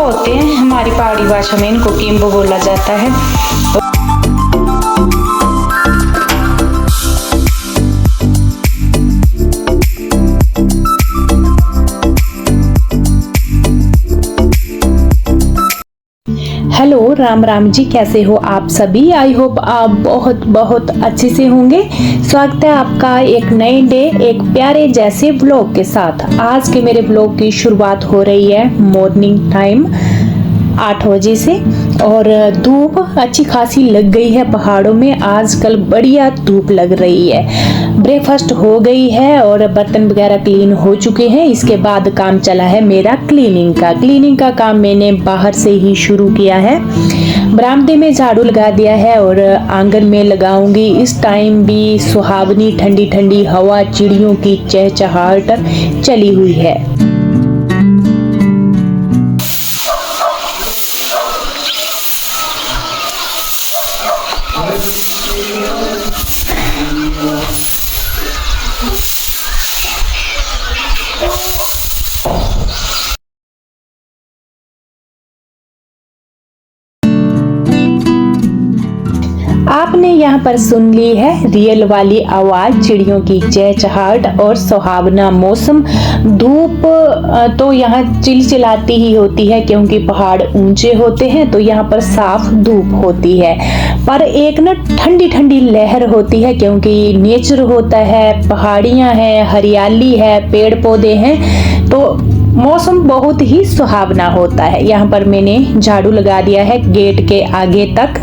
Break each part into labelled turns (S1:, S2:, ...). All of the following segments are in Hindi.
S1: होते हैं, हमारी पहाड़ी भाषा में इनको किम्बो बोला जाता है। हेलो, राम राम जी, कैसे हो आप सभी। आई होप आप बहुत बहुत अच्छे से होंगे। स्वागत है आपका एक नए डे, एक प्यारे जैसे व्लॉग के साथ। आज के मेरे व्लॉग की शुरुआत हो रही है मॉर्निंग टाइम 8 बजे से, और धूप अच्छी खासी लग गई है पहाड़ों में। आजकल बढ़िया धूप लग रही है। ब्रेकफास्ट हो गई है और बर्तन वगैरह क्लीन हो चुके हैं। इसके बाद काम चला है मेरा क्लीनिंग का काम मैंने बाहर से ही शुरू किया है। बरामदे में झाड़ू लगा दिया है और आंगन में लगाऊंगी। इस टाइम भी सुहावनी ठंडी ठंडी हवा, चिड़ियों की चहचहाहट चली हुई है। आपने यहाँ पर सुन ली है रियल वाली आवाज, चिड़ियों की चहचहाहट और सुहावना मौसम। धूप तो यहाँ चिलचिलाती ही होती है क्योंकि पहाड़ ऊंचे होते हैं, तो यहाँ पर साफ धूप होती है। पर एक ना ठंडी ठंडी लहर होती है क्योंकि नेचर होता है, पहाड़ियाँ हैं, हरियाली है, पेड़ पौधे हैं, तो मौसम बहुत ही सुहावना होता है। यहाँ पर मैंने झाड़ू लगा दिया है गेट के आगे तक।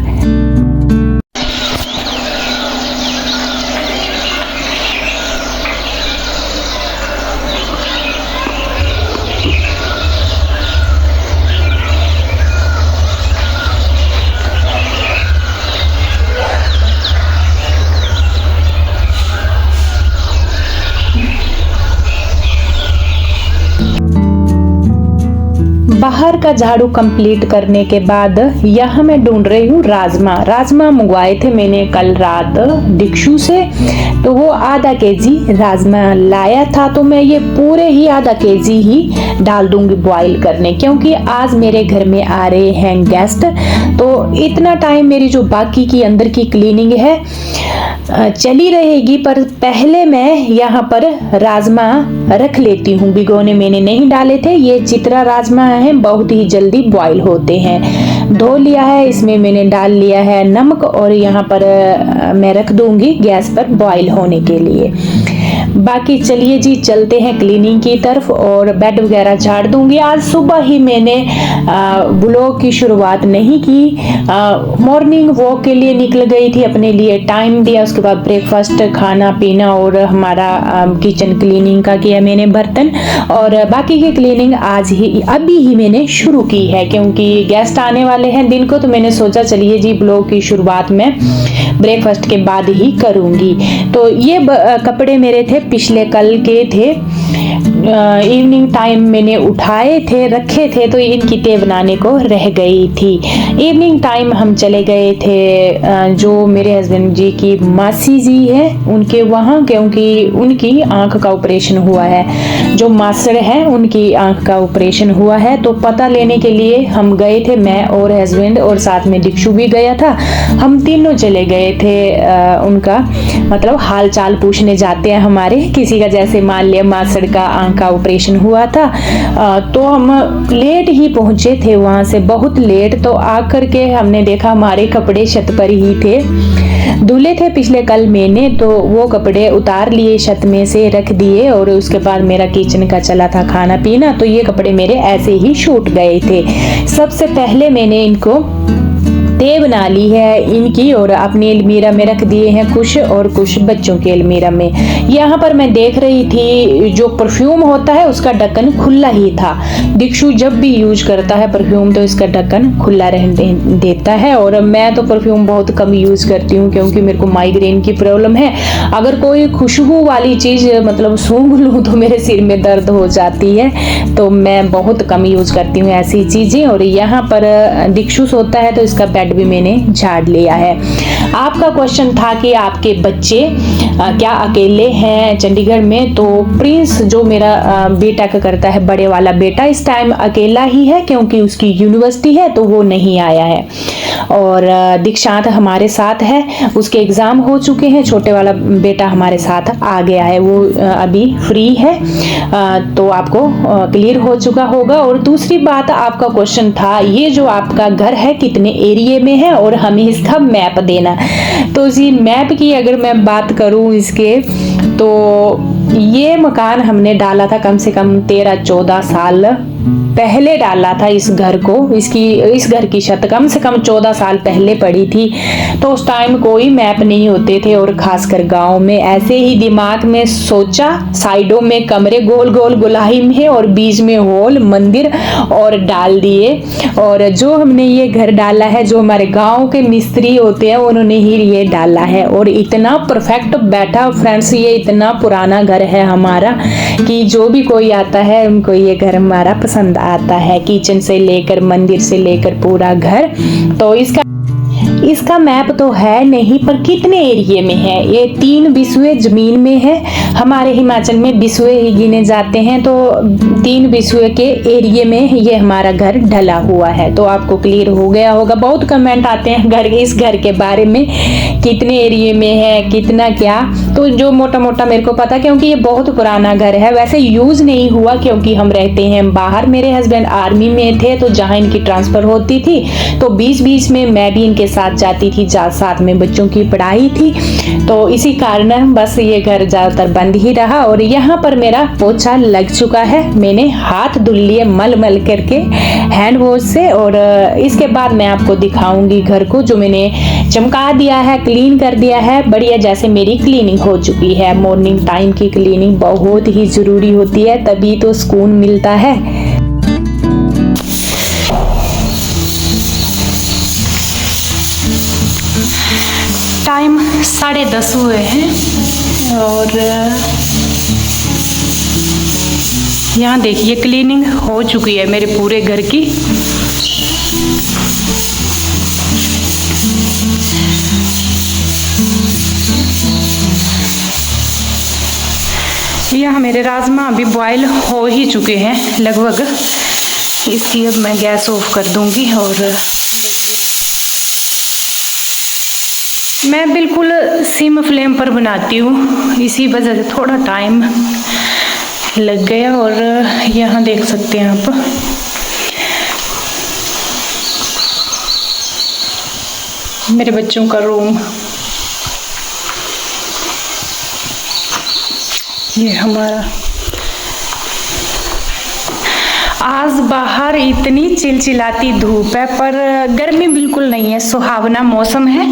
S1: बाहर का झाड़ू कंप्लीट करने के बाद यहाँ मैं ढूंढ रही हूँ राजमा मंगवाए थे मैंने कल रात दिक्षु से, तो वो आधा केजी राजमा लाया था। तो मैं ये पूरे ही आधा केजी ही डाल दूंगी बॉईल करने, क्योंकि आज मेरे घर में आ रहे हैं गेस्ट। तो इतना टाइम मेरी जो बाकी की अंदर की क्लीनिंग है चली रहेगी, पर पहले मैं यहाँ पर राजमा रख लेती हूँ। भिगोने मैंने नहीं डाले थे। ये चित्रा राजमा है, बहुत ही जल्दी बॉईल होते हैं। धो लिया है, इसमें मैंने डाल लिया है नमक, और यहाँ पर मैं रख दूंगी गैस पर बॉईल होने के लिए। बाकी चलिए जी, चलते हैं क्लीनिंग की तरफ और बेड वगैरह झाड़ दूंगी। आज सुबह ही मैंने ब्लॉग की शुरुआत नहीं की। मॉर्निंग वॉक के लिए निकल गई थी, अपने लिए टाइम दिया। उसके बाद ब्रेकफास्ट, खाना पीना और हमारा किचन क्लीनिंग का किया मैंने बर्तन, और बाकी की क्लीनिंग आज ही अभी ही मैंने शुरू की है क्योंकि गेस्ट आने वाले हैं दिन को। तो मैंने सोचा चलिए जी ब्लॉग की शुरुआत में ब्रेकफास्ट के बाद ही करूंगी। तो ये कपड़े मेरे थे, पिछले कल के थे। इवनिंग टाइम मैंने उठाए थे, रखे थे, तो इनकी तय बनाने को रह गई थी। इवनिंग टाइम हम चले गए थे जो मेरे हस्बैंड जी की मासी जी है उनके वहाँ, क्योंकि उनकी आंख का ऑपरेशन हुआ है। जो मासड़ है उनकी आंख का ऑपरेशन हुआ है, तो पता लेने के लिए हम गए थे, मैं और हस्बैंड, और साथ में दिक्षु भी गया था। हम तीनों चले गए थे उनका मतलब हाल चाल पूछने जाते हैं हमारे किसी का, जैसे मान लिया मासड़ का आंख का ऑपरेशन हुआ था। तो हम लेट ही पहुंचे थे वहां से, बहुत लेट। तो आकर के हमने देखा हमारे कपड़े छत पर ही थे, धुले थे पिछले कल मैंने, तो वो कपड़े उतार लिए, छत में से रख दिए। और उसके बाद मेरा किचन का चला था खाना पीना, तो ये कपड़े मेरे ऐसे ही छूट गए थे। सबसे पहले मैंने इनको तय बना ली है इनकी, और अपनी अलमीरा में रख दिए हैं कुछ, और कुछ बच्चों के अलमीरा में। यहाँ पर मैं देख रही थी जो परफ्यूम होता है उसका ढक्कन खुला ही था। दिक्षु जब भी यूज करता है परफ्यूम तो इसका ढक्कन खुला रहने देता है, और मैं तो परफ्यूम बहुत कम यूज करती हूँ क्योंकि मेरे को माइग्रेन की प्रॉब्लम है। अगर कोई खुशबू वाली चीज मतलब सूंघ लूँ तो मेरे सिर में दर्द हो जाती है, तो मैं बहुत कम यूज करती हूँ ऐसी चीजें। और यहाँ पर दिक्षु सोता है तो इसका बेड भी मैंने झाड़ लिया है। आपका क्वेश्चन था कि आपके बच्चे क्या अकेले हैं चंडीगढ़ में, तो प्रिंस जो मेरा बेटा का करता है, बड़े वाला बेटा, इस टाइम अकेला ही है क्योंकि उसकी यूनिवर्सिटी है तो वो नहीं आया है। और दीक्षांत हमारे साथ है, उसके एग्ज़ाम हो चुके हैं, छोटे वाला बेटा हमारे साथ आ गया है, वो अभी फ्री है, तो आपको क्लियर हो चुका होगा। और दूसरी बात, आपका क्वेश्चन था ये जो आपका घर है कितने एरिए में है और हमें इसका मैप देना। तो इसी मैप की अगर मैं बात करूं इसके, तो ये मकान हमने डाला था कम से कम 13-14 साल पहले डाला था इस घर को। इस घर की छत कम से कम 14 साल पहले पड़ी थी, तो उस टाइम कोई मैप नहीं होते थे, और खासकर गांव में ऐसे ही दिमाग में सोचा, साइडों में कमरे गोल गोल गुलाई में और बीच में होल मंदिर और डाल दिए। और जो हमने ये घर डाला है, जो हमारे गांव के मिस्त्री होते हैं उन्होंने ही ये डाला है, और इतना परफेक्ट बैठा फ्रेंड्स, ये इतना पुराना घर है हमारा कि जो भी कोई आता है उनको ये घर हमारा पसंद आता है, किचन से लेकर मंदिर से लेकर पूरा घर। तो इसका मैप तो है नहीं, पर कितने एरिए में है, ये 3 बिस्वे जमीन में है। हमारे हिमाचल में बिस्वे ही गिने जाते हैं, तो 3 बिस्वे के एरिए में ये हमारा घर ढला हुआ है। तो आपको क्लियर हो गया होगा। बहुत कमेंट आते हैं इस घर के बारे में, कितने एरिए में है, कितना क्या, तो जो मोटा मोटा मेरे को पता, क्योंकि ये बहुत पुराना घर है। वैसे यूज नहीं हुआ क्योंकि हम रहते हैं बाहर, मेरे हस्बैंड आर्मी में थे, तो जहाँ इनकी ट्रांसफर होती थी तो बीच बीच में मैं भी इनके साथ जाती थी, साथ में बच्चों की पढ़ाई थी, तो इसी कारण बस ये घर ज्यादातर बंद ही रहा। और यहाँ पर मेरा पोछा लग चुका है, मैंने हाथ धुल लिए मल करके हैंड वॉश से। और इसके बाद मैं आपको दिखाऊंगी घर को, जो मैंने चमका दिया है, क्लीन कर दिया है बढ़िया, जैसे मेरी क्लीनिंग हो चुकी है। मॉर्निंग टाइम की क्लीनिंग बहुत ही जरूरी होती है, तभी तो सुकून मिलता है। टाइम 10:30 हुए हैं, और यहाँ देखिए क्लीनिंग हो चुकी है मेरे पूरे घर की। यहाँ मेरे राजमा अभी बॉयल हो ही चुके हैं लगभग। इसकी अब मैं गैस ऑफ कर दूंगी। और मैं बिल्कुल सिम फ्लेम पर बनाती हूँ, इसी वजह से थोड़ा टाइम लग गया। और यहाँ देख सकते हैं आप, मेरे बच्चों का रूम, ये हमारा। आज बाहर इतनी चिलचिलाती धूप है, पर गर्मी बिल्कुल नहीं है, सुहावना मौसम है।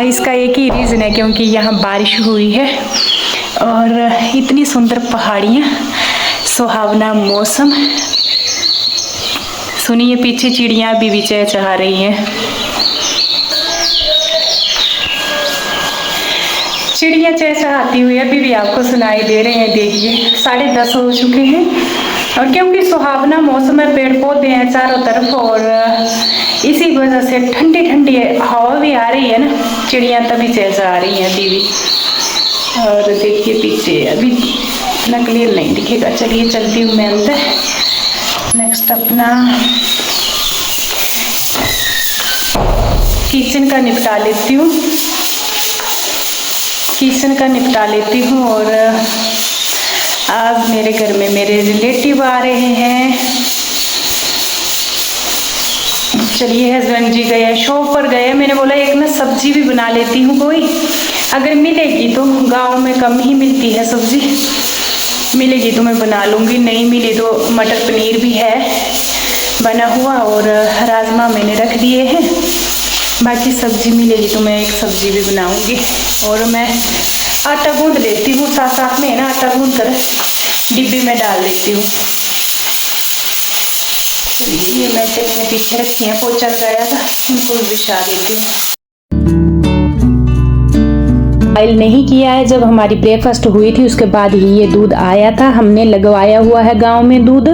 S1: इसका एक ही रीज़न है क्योंकि यहाँ बारिश हुई है और इतनी सुंदर पहाड़ियाँ, सुहावना मौसम। सुनिए पीछे चिड़ियाँ भी चहचहा रही हैं। चिड़ियाँ चहचहाती हुई अभी भी आपको सुनाई दे रहे हैं। देखिए 10:30 हो चुके हैं, और क्योंकि सुहावना मौसम है, पेड़ पौधे हैं चारों तरफ, और इसी वजह से ठंडी ठंडी हवा भी आ रही है ना, चिड़ियाँ तभी चहचहा रही हैं अभी भी। और देखिए पीछे अभी इतना क्लियर नहीं दिखेगा, चलिए चलती हूँ मैं अंदर। नेक्स्ट अपना किचन का निपटा लेती हूँ, और आज मेरे घर में मेरे रिलेटिव आ रहे हैं। चलिए, हस्बैंड जी गए शॉप पर गए, मैंने बोला एक ना सब्जी भी बना लेती हूँ कोई, अगर मिलेगी तो, गांव में कम ही मिलती है सब्जी, मिलेगी तो मैं बना लूँगी, नहीं मिले तो मटर पनीर भी है बना हुआ, और राजमा मैंने रख दिए हैं, बाकी सब्जी मिलेगी तो मैं एक सब्जी भी बनाऊँगी। और मैं आटा गूंद लेती हूँ, साथ में ना आटा गूंद कर डिब्बे में डाल देती हूँ। ये मैंने पीछे रखी है, पोछा लगाया था, उनको भी बिछा देती हूँ। बॉयल नहीं किया है, जब हमारी ब्रेकफास्ट हुई थी उसके बाद ही ये दूध आया था, हमने लगवाया हुआ है गांव में दूध,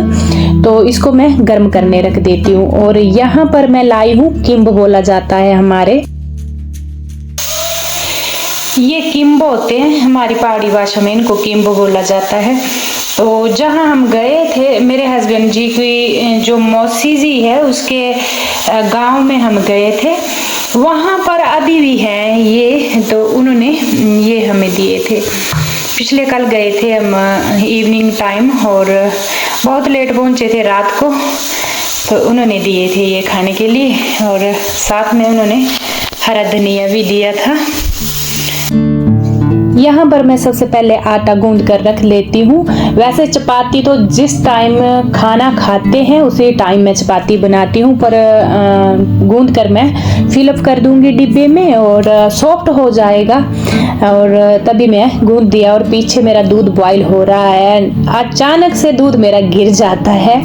S1: तो इसको मैं गर्म करने रख देती हूँ। और यहाँ पर मैं लाई हूँ किम्ब बोला जाता है हमारे, ये किम्बो होते हैं, हमारी पहाड़ी भाषा में इनको किम्बो बोला जाता है। तो जहाँ हम गए थे, मेरे हस्बैंड जी की जो मौसी जी है उसके गांव में हम गए थे, वहाँ पर अभी भी हैं ये, तो उन्होंने ये हमें दिए थे। पिछले कल गए थे हम इवनिंग टाइम और बहुत लेट पहुँचे थे रात को, तो उन्होंने दिए थे ये खाने के लिए, और साथ में उन्होंने हरा धनिया भी दिया था। यहाँ पर मैं सबसे पहले आटा गूंद कर रख लेती हूँ। वैसे चपाती तो जिस टाइम खाना खाते हैं उसी टाइम मैं चपाती बनाती हूँ, पर गूंद कर मैं फिलअप कर दूंगी डिब्बे में और सॉफ्ट हो जाएगा, और तभी मैं गूंद दिया। और पीछे मेरा दूध बॉईल हो रहा है, अचानक से दूध मेरा गिर जाता है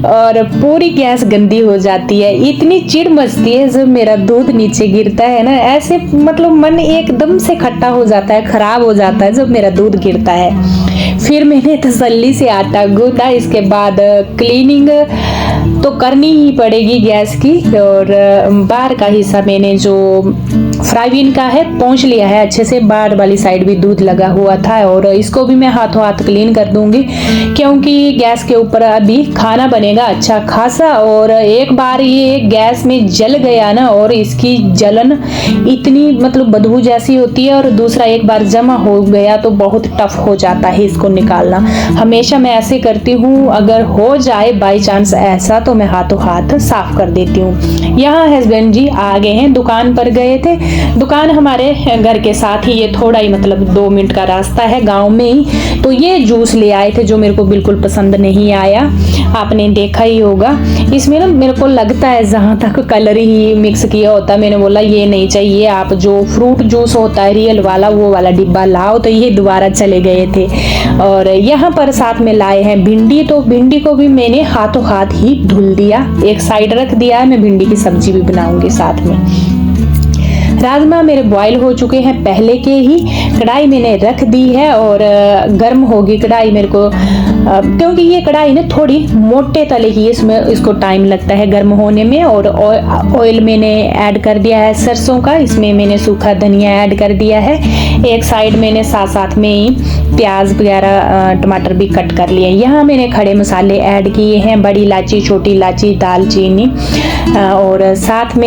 S1: और पूरी गैस गंदी हो जाती है। इतनी चिढ़ मचती है जब मेरा दूध नीचे गिरता है ना, ऐसे मतलब मन एकदम से खट्टा हो जाता है, खराब हो जाता है जब मेरा दूध गिरता है। फिर मैंने तसल्ली से आटा गूंदा। इसके बाद क्लीनिंग तो करनी ही पड़ेगी गैस की, और बाहर का हिस्सा मैंने जो फ्राई पैन का है पोंछ लिया है अच्छे से, बाहर वाली साइड भी दूध लगा हुआ था, और इसको भी मैं हाथों हाथ क्लीन कर दूंगी, क्योंकि गैस के ऊपर अभी खाना बनेगा अच्छा खासा। और एक बार ये गैस में जल गया ना, और इसकी जलन इतनी मतलब बदबू जैसी होती है, और दूसरा एक बार जमा हो गया तो बहुत टफ हो जाता है इसको निकालना। हमेशा मैं ऐसे करती हूँ, अगर हो जाए बाई चांस ऐसा तो मैं हाथों हाथ साफ कर देती हूँ। यहाँ हस्बैंड जी आ गए हैं, दुकान पर गए थे। दुकान हमारे घर के साथ ही, ये थोड़ा ही मतलब 2 मिनट का रास्ता है गांव में ही। तो ये जूस ले आए थे जो मेरे को बिल्कुल पसंद नहीं आया, आपने देखा ही होगा। इसमें ना मेरे को लगता है जहाँ तक कलर ही मिक्स किया होता है। मैंने बोला ये नहीं चाहिए, आप जो फ्रूट जूस होता है रियल वाला वो वाला डिब्बा लाओ, तो ये दोबारा चले गए थे। और यहाँ पर साथ में लाए हैं भिंडी, तो भिंडी को भी मैंने हाथों हाथ ही धुल दिया, एक साइड रख दिया। मैं भिंडी की सब्जी भी बनाऊंगी साथ में। राजमा मेरे बॉईल हो चुके हैं पहले के ही, कढ़ाई मैंने रख दी है और गर्म होगी कढ़ाई मेरे को, क्योंकि ये कढ़ाई ना थोड़ी मोटे तले की है, इसमें इसको टाइम लगता है गर्म होने में। और ऑयल मैंने ऐड कर दिया है सरसों का, इसमें मैंने सूखा धनिया ऐड कर दिया है। एक साइड मैंने साथ साथ में ही प्याज वगैरह टमाटर भी कट कर लिए। यहाँ मैंने खड़े मसाले ऐड किए हैं, बड़ी इलायची, छोटी इलायची, दालचीनी, और साथ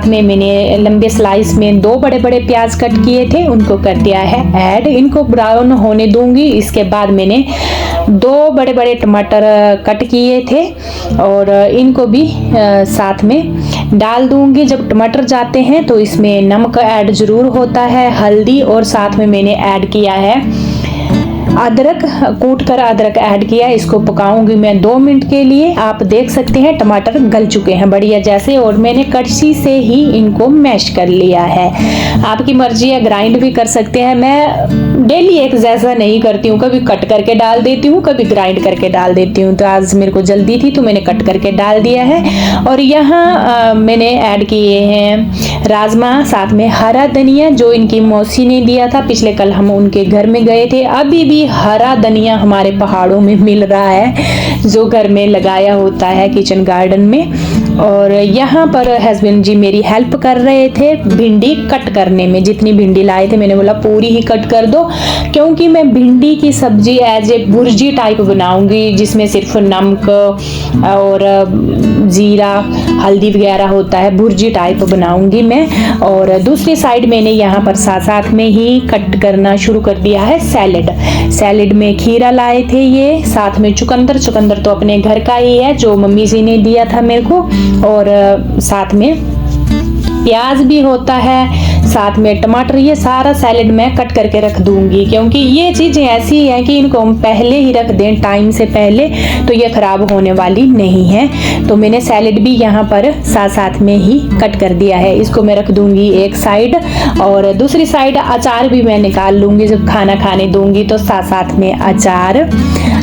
S1: में मैंने लंबे स्लाइस में 2 बड़े बड़े प्याज कट किए थे, उनको कर दिया है ऐड। इनको ब्राउन होने दूंगी। इसके बाद मैंने 2 बड़े बड़े टमाटर कट किए थे और इनको भी साथ में डाल दूंगी। जब टमाटर जाते हैं तो इसमें नमक ऐड जरूर होता है, हल्दी, और साथ में मैंने ऐड किया है अदरक, कूट कर अदरक ऐड किया। इसको पकाऊंगी मैं 2 मिनट के लिए। आप देख सकते हैं टमाटर गल चुके हैं बढ़िया जैसे, और मैंने कड़छी से ही इनको मैश कर लिया है। आपकी मर्जी है, ग्राइंड भी कर सकते हैं। मैं डेली एक जैसा नहीं करती हूँ, कभी कट करके डाल देती हूँ, कभी ग्राइंड करके डाल देती हूँ। तो आज मेरे को जल्दी थी तो मैंने कट करके डाल दिया है। और यहाँ मैंने ऐड किए हैं राजमा, साथ में हरा धनिया जो इनकी मौसी ने दिया था। पिछले कल हम उनके घर में गए थे। अभी भी हरा धनिया हमारे पहाड़ों में मिल रहा है, जो घर में लगाया होता है किचन गार्डन में। और यहाँ पर हस्बैंड जी मेरी हेल्प कर रहे थे भिंडी कट करने में। जितनी भिंडी लाए थे मैंने बोला पूरी ही कट कर दो, क्योंकि मैं भिंडी की सब्जी एज ए भुर्जी टाइप बनाऊंगी, जिसमें सिर्फ नमक और जीरा, हल्दी वगैरह होता है। भुर्जी टाइप बनाऊंगी मैं। और दूसरी साइड मैंने यहाँ पर साथ में ही कट करना शुरू कर दिया है सैलेड में खीरा लाए थे ये, साथ में चुकंदर तो अपने घर का ही है जो मम्मी जी ने दिया था मेरे को, और साथ में प्याज भी होता है, साथ में टमाटर। ये सारा सैलेड मैं कट करके रख दूंगी, क्योंकि ये चीजें ऐसी हैं कि इनको हम पहले ही रख दें टाइम से पहले तो ये खराब होने वाली नहीं है। तो मैंने सैलेड भी यहाँ पर साथ में ही कट कर दिया है। इसको मैं रख दूंगी एक साइड, और दूसरी साइड अचार भी मैं निकाल लूंगी जब खाना खाने दूंगी तो साथ में अचार।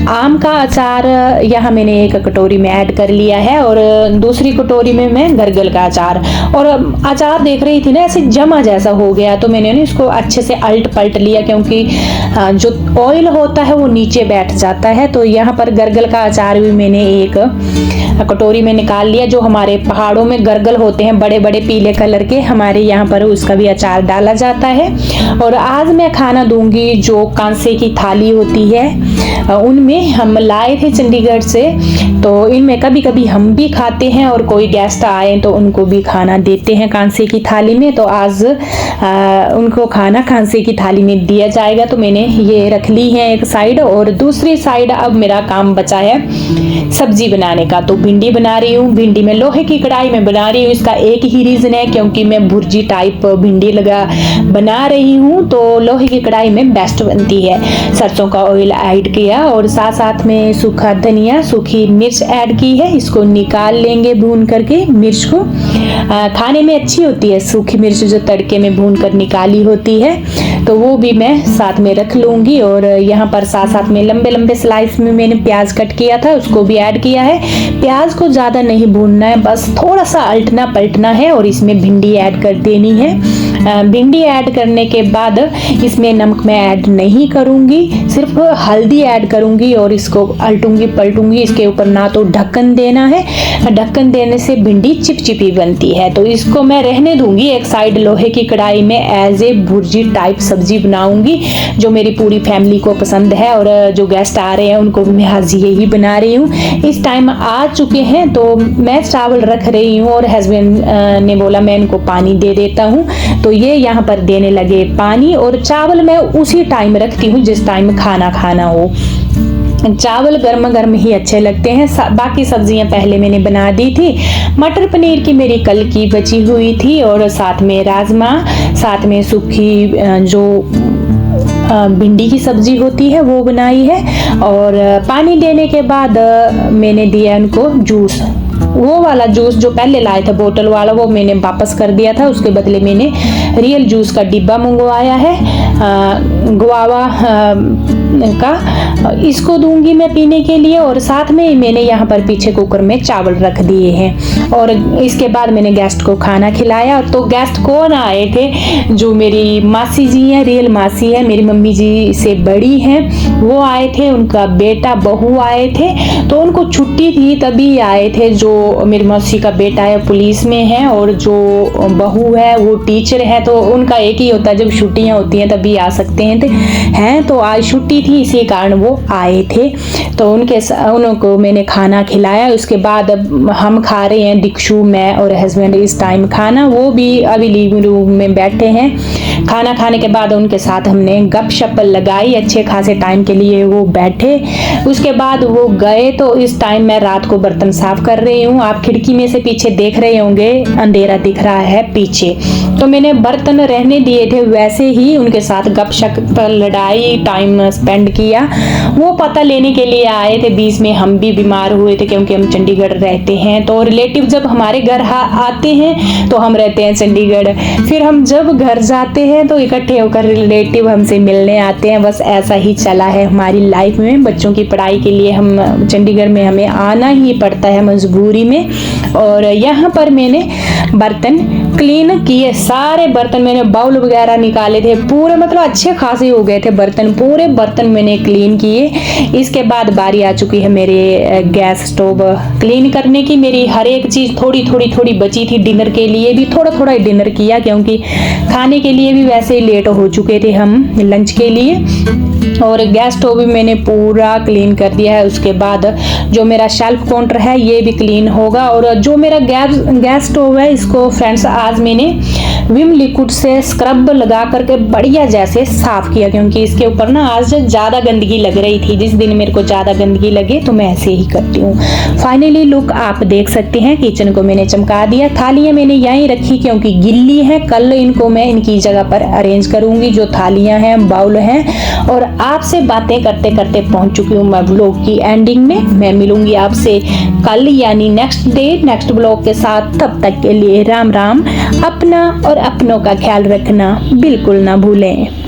S1: आम का अचार यहाँ मैंने एक कटोरी में ऐड कर लिया है और दूसरी कटोरी में मैं गरगल का अचार। और अचार देख रही थी ना ऐसे जमा जैसा हो गया, तो मैंने इसको अच्छे से अल्ट पलट लिया क्योंकि जो ऑयल होता है वो नीचे बैठ जाता है। तो यहाँ पर गरगल का अचार भी मैंने एक कटोरी में निकाल लिया। जो हमारे पहाड़ों में गरगल होते हैं बड़े बड़े पीले कलर के, हमारे यहाँ पर उसका भी अचार डाला जाता है। और आज मैं खाना दूंगी जो कांसे की थाली होती है, उनमें हम लाए थे चंडीगढ़ से, तो इनमें कभी कभी हम भी खाते हैं और कोई गेस्ट आए तो उनको भी खाना देते हैं कांसे की थाली में। तो आज उनको खाना कांसे की थाली में दिया जाएगा। तो मैंने ये रख ली है एक साइड, और दूसरी साइड अब मेरा काम बचा है सब्जी बनाने का। तो भिंडी बना रही हूँ। भिंडी में लोहे की कढ़ाई में बना रही हूँ। इसका एक ही रीजन है क्योंकि मैं भुर्जी टाइप भिंडी बना रही हूँ, तो लोहे की कढ़ाई में बेस्ट बनती है। सरसों का ऑयल ऐड किया और साथ साथ में सूखा धनिया, सूखी मिर्च ऐड की है। इसको निकाल लेंगे भून करके। मिर्च को खाने में अच्छी होती है सूखी मिर्च, जो तड़के में भून कर निकाली होती है, तो वो भी मैं साथ में रख लूंगी। और यहाँ पर साथ साथ में लंबे लंबे स्लाइस में मैंने प्याज कट किया था, उसको भी ऐड किया है। प्याज को ज़्यादा नहीं भूनना है, बस थोड़ा सा अल्टना पलटना है और इसमें भिंडी ऐड कर देनी है। भिंडी ऐड करने के बाद इसमें नमक मैं ऐड नहीं करूँगी, सिर्फ हल्दी ऐड करूँगी और इसको अल्टूंगी पलटूंगी। इसके ऊपर ना तो ढक्कन देना है, ढक्कन देने से भिंडी चिपचिपी बनती है। तो इसको मैं रहने दूंगी एक साइड लोहे की कढ़ाई में। एज ए भुर्जी टाइप सब्जी बनाऊंगी जो मेरी पूरी फैमिली को पसंद है, और जो गेस्ट आ रहे हैं उनको भी मैं आज यही बना रही हूँ। इस टाइम आ चुके हैं तो मैं चावल रख रही हूँ और हस्बैंड ने बोला मैं इनको पानी दे देता हूँ, तो ये यहाँ पर देने लगे पानी। और चावल मैं उसी टाइम रखती हूँ जिस टाइम खाना खाना हो। चावल गर्म गर्म ही अच्छे लगते हैं। बाकी सब्जियां पहले मैंने बना दी थी। मटर पनीर की मेरी कल की बची हुई थी, और साथ में राजमा, साथ में सूखी जो भिंडी की सब्जी होती है वो बनाई है। और पानी देने के बाद मैंने दिया उनको जूस। वो वाला जूस जो पहले लाए थे बोतल वाला, वो मैंने वापस कर दिया था। उसके बदले मैंने रियल जूस का डिब्बा मंगवाया है, गुआवा का। इसको दूंगी मैं पीने के लिए। और साथ में मैंने यहाँ पर पीछे कुकर में चावल रख दिए हैं। और इसके बाद मैंने गेस्ट को खाना खिलाया। तो गेस्ट कौन आए थे? जो मेरी मासी जी हैं, रियल मासी है, मेरी मम्मी जी से बड़ी हैं, वो आए थे। उनका बेटा बहू आए थे, तो उनको छुट्टी थी तभी आए थे। जो मेरी मौसी का बेटा है पुलिस में है और जो बहू है वो टीचर है, तो उनका एक ही होता है जब छुट्टियां होती हैं तभी आ सकते हैं। तो आज छुट्टी थी, इसी कारण वो आए थे। तो उनको मैंने खाना खिलाया। उसके बाद अब हम खा रहे हैं, दीक्षु, मैं और हस्बैंड इस टाइम खाना। वो भी अभी लिविंग रूम में बैठे हैं। खाना खाने के बाद उनके साथ हमने गपशप लगाई, अच्छे खासे टाइम के लिए वो बैठे। उसके बाद वो गए। तो इस टाइम मैं रात को बर्तन साफ कर रही हूँ। आप खिड़की में से पीछे देख रहे होंगे, अंधेरा दिख रहा है पीछे। तो मैंने बर्तन रहने दिए थे, वैसे ही उनके साथ गपशप लड़ाई, टाइम स्पेंड किया। वो पता लेने के लिए आए थे। बीच में हम भी बीमार हुए थे क्योंकि हम चंडीगढ़ रहते हैं। तो रिलेटिव जब हमारे घर आते हैं तो हम रहते हैं चंडीगढ़, फिर हम जब घर जाते हैं तो इकट्ठे होकर रिलेटिव हमसे मिलने आते हैं। बस ऐसा ही चला है हमारी लाइफ में। बच्चों की पढ़ाई के लिए हम चंडीगढ़ में हमें आना ही पड़ता है मजबूरी में। और यहाँ पर मैंने बर्तन क्लीन किए, सारे बर्तन मैंने बाउल वगैरह निकाले थे पूरे, मतलब अच्छे खासे हो गए थे बर्तन, पूरे बर्तन मैंने क्लीन किए। इसके बाद बारी आ चुकी है मेरे गैस स्टोव क्लीन करने की। मेरी हर एक चीज़ थोड़ी थोड़ी बची थी। डिनर के लिए भी थोड़ा थोड़ा डिनर किया क्योंकि खाने के लिए भी वैसे ही लेट हो चुके थे हम लंच के लिए। और गैस स्टोव भी मैंने पूरा क्लीन कर दिया है। उसके बाद जो मेरा शेल्फ काउंटर है ये भी क्लीन होगा। और जो मेरा गैस स्टोव है इसको फ्रेंड्स आज मैंने विम लिक्विड से स्क्रब लगा करके बढ़िया जैसे साफ किया, क्योंकि इसके ऊपर ना आज ज़्यादा गंदगी लग रही थी। जिस दिन मेरे को ज़्यादा गंदगी लगे तो मैं ऐसे ही करती हूँ। फाइनली लुक आप देख सकते हैं। किचन को मैंने चमका दिया। थालियाँ मैंने यहीं रखी क्योंकि गिल्ली है, कल इनको मैं इनकी जगह पर अरेंज करूँगी जो थालियाँ हैं, बाउल हैं। और आपसे बातें करते करते पहुँच चुकी हूँ मैं व्लॉग की एंडिंग में। मैं मिलूंगी आपसे कल यानी नेक्स्ट डे नेक्स्ट व्लॉग के साथ। तब तक के लिए राम राम। अपना और अपनों का ख्याल रखना बिल्कुल ना भूलें।